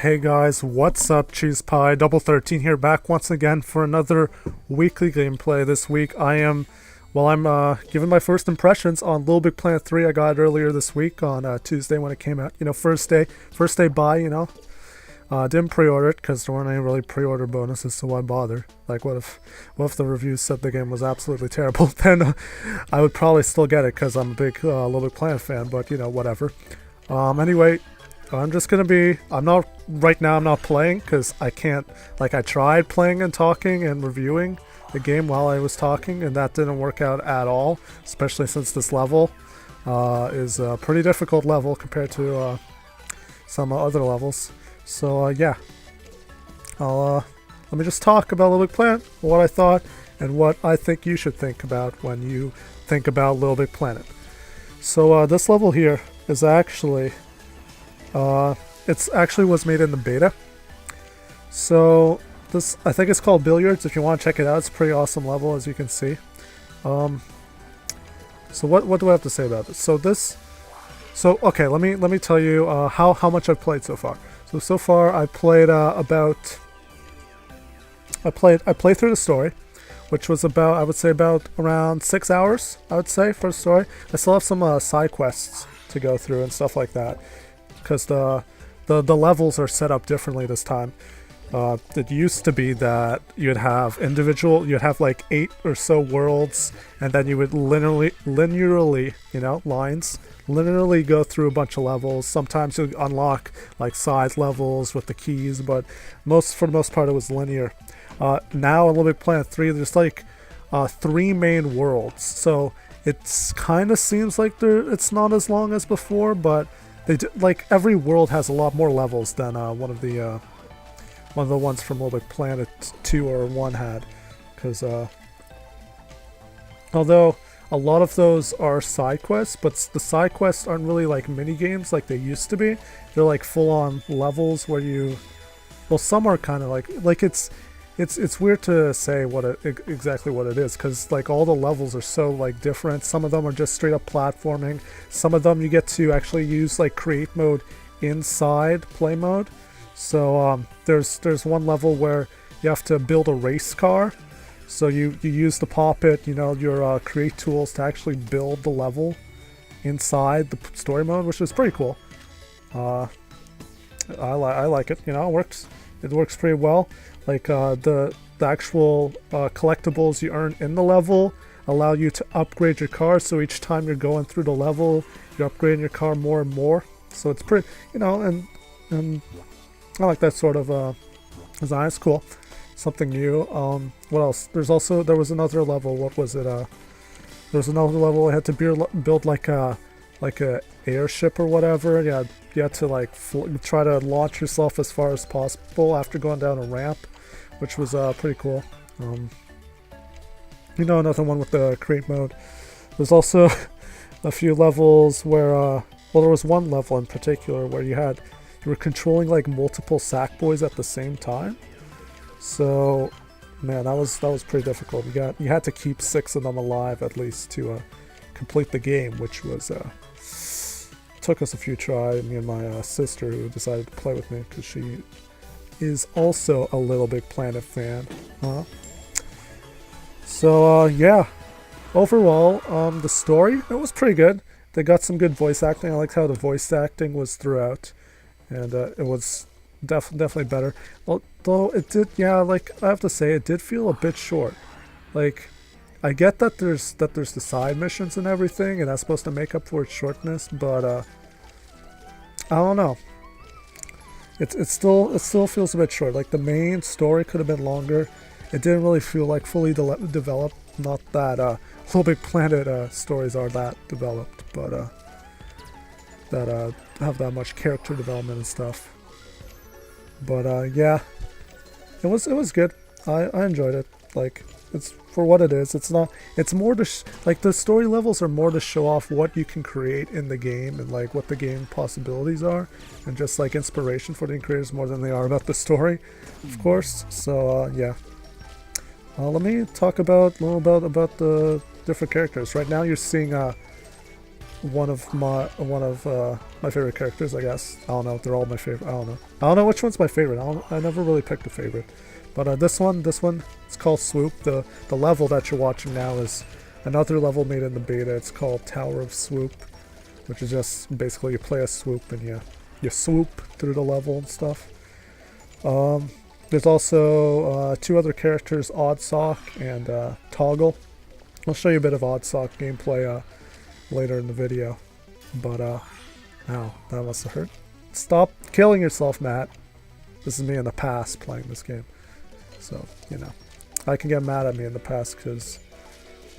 Hey guys, what's up? Cheese Pie Double 13 here, back once again for another weekly gameplay. This week I'm giving my first impressions on LittleBigPlanet 3. I got it earlier this week on Tuesday when it came out. You know, first day buy. Didn't pre-order it because there weren't any really pre-order bonuses, so why bother? Like, what if the reviews said the game was absolutely terrible? Then I would probably still get it because I'm a big LittleBigPlanet fan. But whatever. Anyway. I'm not playing because I can't, I tried playing and talking and reviewing the game while I was talking, and that didn't work out at all, especially since this level is a pretty difficult level compared to some other levels. So yeah, let me just talk about LittleBigPlanet, what I thought, and what I think you should think about when you think about LittleBigPlanet. So this level here is actually... it's actually was made in the beta. So this, I think it's called Billiards. If you want to check it out, it's a pretty awesome level, as you can see. So what do I have to say about this? So okay, let me tell you how much I've played so far. So far I played I played through the story, which was about, I would say, about around 6 hours. I would say for the story. I still have some side quests to go through and stuff like that, because the levels are set up differently this time. It used to be that you'd have like 8 or so worlds, and then you would linearly, linearly go through a bunch of levels. Sometimes you unlock like side levels with the keys, but for the most part it was linear. Now in LittleBigPlanet 3, there's like 3 main worlds, so it's kind of seems like it's not as long as before, but every world has a lot more levels than one of the ones from LittleBigPlanet 2 or 1 had, because although a lot of those are side quests, but the side quests aren't really like mini games like they used to be. They're like full-on levels where some are kind of like it's weird to say exactly what it is, because like all the levels are so like different. Some of them are just straight up platforming. Some of them you get to actually use like create mode inside play mode. So there's one level where you have to build a race car. So you use the Poppet, your create tools to actually build the level inside the story mode, which is pretty cool. I like it. It works pretty well. Like the actual collectibles you earn in the level allow you to upgrade your car. So each time you're going through the level, you're upgrading your car more and more. So it's pretty, and I like that sort of design. It's cool, something new. What else? There was another level. What was it? There was another level I had to build like a airship or whatever. Yeah, you had to try to launch yourself as far as possible after going down a ramp, which was pretty cool. Another one with the create mode. There's also a few levels where there was one level in particular where you were controlling like multiple Sackboys at the same time. So man, that was pretty difficult. You had to keep 6 of them alive at least to complete the game, which was took us a few tries. Me and my sister, who decided to play with me because she is also a LittleBigPlanet fan. So yeah, overall the story, it was pretty good. They got some good voice acting. I liked how the voice acting was throughout, and it was definitely better. Although it did, I have to say, it did feel a bit short. Like, I get that there's the side missions and everything, and that's supposed to make up for its shortness, but I don't know. It still feels a bit short. Like, the main story could have been longer. It didn't really feel like fully developed. Not that LittleBigPlanet stories are that developed, but that have that much character development and stuff. But yeah, it was good. I enjoyed it. Like, it's for what it is. It's not. It's more to the story levels are more to show off what you can create in the game and like what the game possibilities are, and just like inspiration for the creators more than they are about the story, of course. So yeah. Let me talk about a little about the different characters. Right now, you're seeing my favorite characters, I guess. I don't know. They're all my favorite. I don't know which one's my favorite. I never really picked a favorite. But this one, it's called Swoop. The level that you're watching now is another level made in the beta. It's called Tower of Swoop, which is just basically you play a swoop and you swoop through the level and stuff. There's also 2 other characters, Oddsock and Toggle. I'll show you a bit of Oddsock gameplay later in the video. But, ow, that must have hurt. Stop killing yourself, Matt. This is me in the past playing this game. So, you know, I can get mad at me in the past because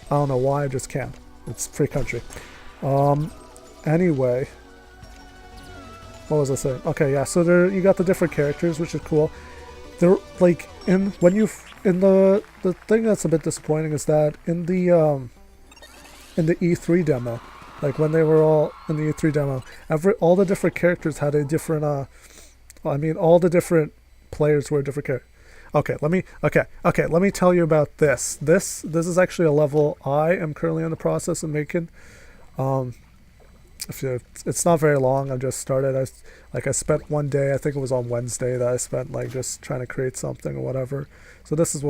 I don't know why, I just can't. It's free country. Anyway, what was I saying? Okay, yeah, so there you got the different characters, which is cool. They're like in the thing that's a bit disappointing is that in the E3 demo, like when they were all in the E3 demo, all the different characters had a different all the different players were different characters. Okay, let me tell you about this. This is actually a level I am currently in the process of making. It's not very long. I've just started. I spent one day, I think it was on Wednesday, that I spent like just trying to create something or whatever. So this is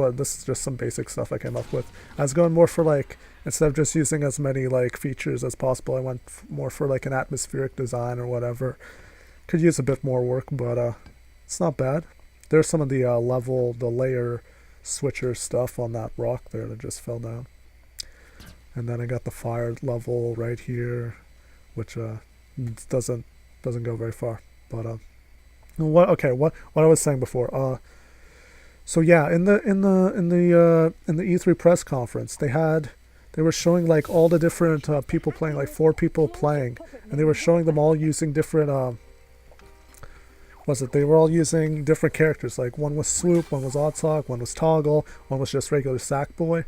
just some basic stuff I came up with. I was going more for like, instead of just using as many like features as possible, I went more for like an atmospheric design or whatever. Could use a bit more work, but it's not bad. There's some of the the layer switcher stuff on that rock there that just fell down. And then I got the fire level right here, which doesn't go very far. But what I was saying before. So yeah, in the E3 press conference, they were showing like all the different people playing, like 4 people playing, and they were showing them all using different they were all using different characters. Like one was Swoop, one was Oddsock, one was Toggle, one was just regular Sackboy.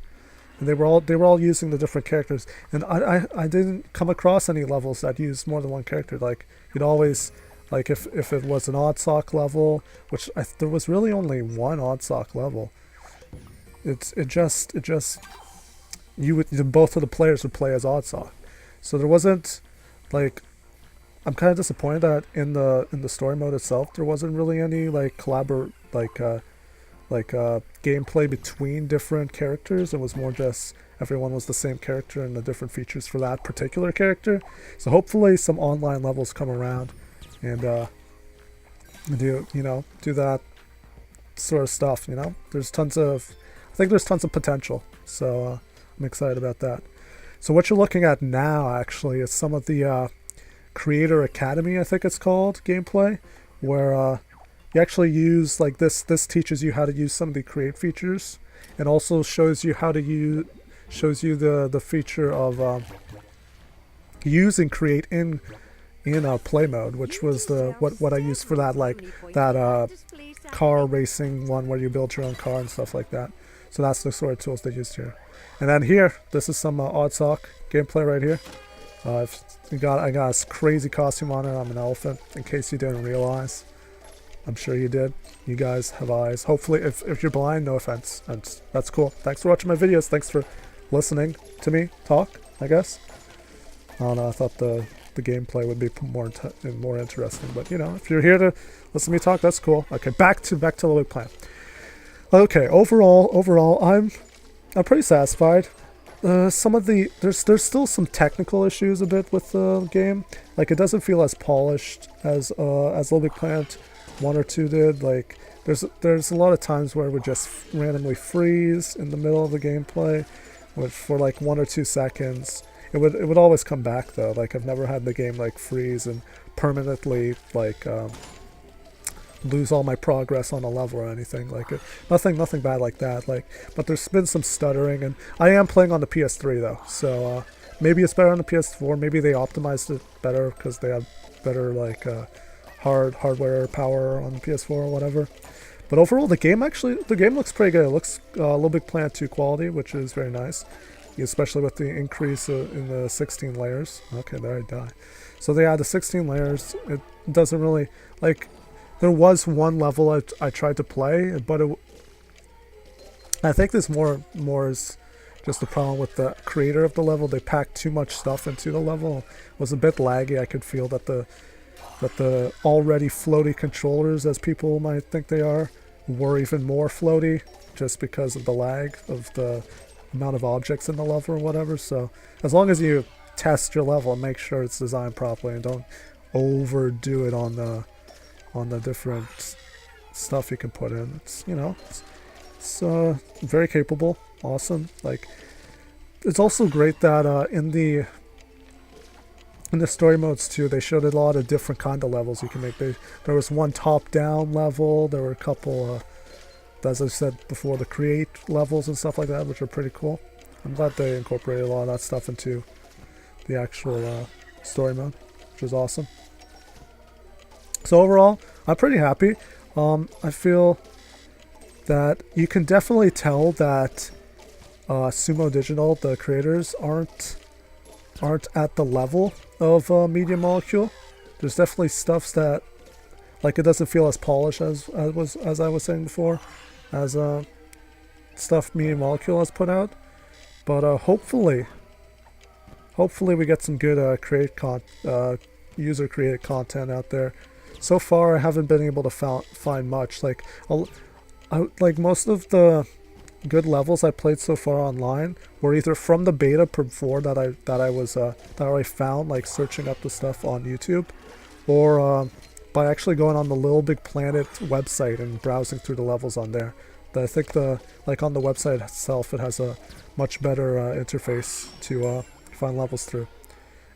And they were all using the different characters, and I didn't come across any levels that used more than one character. Like you'd always, like if it was an Oddsock level, which there was really only one Oddsock level. Both of the players would play as Oddsock, so there wasn't like. I'm kind of disappointed that in the story mode itself there wasn't really any like gameplay between different characters. It was more just everyone was the same character and the different features for that particular character. So hopefully some online levels come around and do that sort of stuff. You know, I think there's tons of potential. So I'm excited about that. So what you're looking at now actually is some of the Creator Academy, I think it's called, gameplay, where you actually use like this teaches you how to use some of the create features, and also shows you the feature of using create in play mode, which was what I used for that car racing one where you build your own car and stuff like that. So that's the sort of tools they used here. And then here, this is some Oddsock gameplay right here. I got a crazy costume on it. I'm an elephant, in case you didn't realize. I'm sure you did. You guys have eyes. Hopefully, if you're blind, no offense. That's cool. Thanks for watching my videos. Thanks for listening to me talk, I guess. I don't know, I thought the gameplay would be more interesting. But, you know, if you're here to listen to me talk, that's cool. Okay, back to LittleBigPlanet. Okay, overall, I'm pretty satisfied. There's still some technical issues a bit with the game. Like, it doesn't feel as polished as LittleBigPlanet 1 or 2 did. Like, there's a lot of times where it would just randomly freeze in the middle of the gameplay, for like 1 or 2 seconds. It would always come back though. Like, I've never had the game like freeze and permanently like lose all my progress on a level or anything like it. Nothing bad like that. Like, but there's been some stuttering, and I am playing on the PS3 though, so maybe it's better on the PS4. Maybe they optimized it better because they have better like hardware power on the PS4 or whatever. But overall, the game looks pretty good. It looks LittleBigPlanet 2 quality, which is very nice, especially with the increase in the 16 layers. Okay, there I die. So they add the 16 layers. It doesn't really like. There was one level I tried to play, but I think there's more is Just the problem with the creator of the level, they packed too much stuff into the level. It was a bit laggy. I could feel that the already floaty controllers, as people might think they are, were even more floaty just because of the lag of the amount of objects in the level or whatever. So as long as you test your level and make sure it's designed properly and don't overdo it on the different stuff you can put in, it's, you know, it's very capable, awesome. Like, it's also great that in the story modes too, they showed a lot of different kind of levels you can make. There was one top-down level. There were a couple, as I said before, the create levels and stuff like that, which are pretty cool. I'm glad they incorporated a lot of that stuff into the actual story mode, which is awesome. So overall, I'm pretty happy. I feel that you can definitely tell that Sumo Digital, the creators, aren't at the level of Media Molecule. There's definitely stuffs that, like, it doesn't feel as polished as I was saying before, as stuff Media Molecule has put out. But hopefully we get some good user created content out there. So far, I haven't been able to find much. Like, like most of the good levels I played so far online were either from the beta before that I already found, like searching up the stuff on YouTube, or by actually going on the LittleBigPlanet website and browsing through the levels on there. I think like on the website itself, it has a much better interface to find levels through.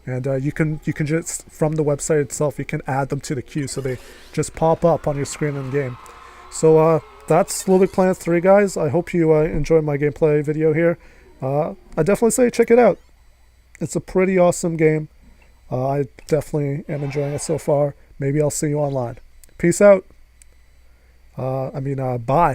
And you can just, from the website itself, you can add them to the queue, so they just pop up on your screen in game. So that's LittleBigPlanet 3, guys. I hope you enjoyed my gameplay video here. I definitely say check it out. It's a pretty awesome game. I definitely am enjoying it so far. Maybe I'll see you online. Peace out. Bye.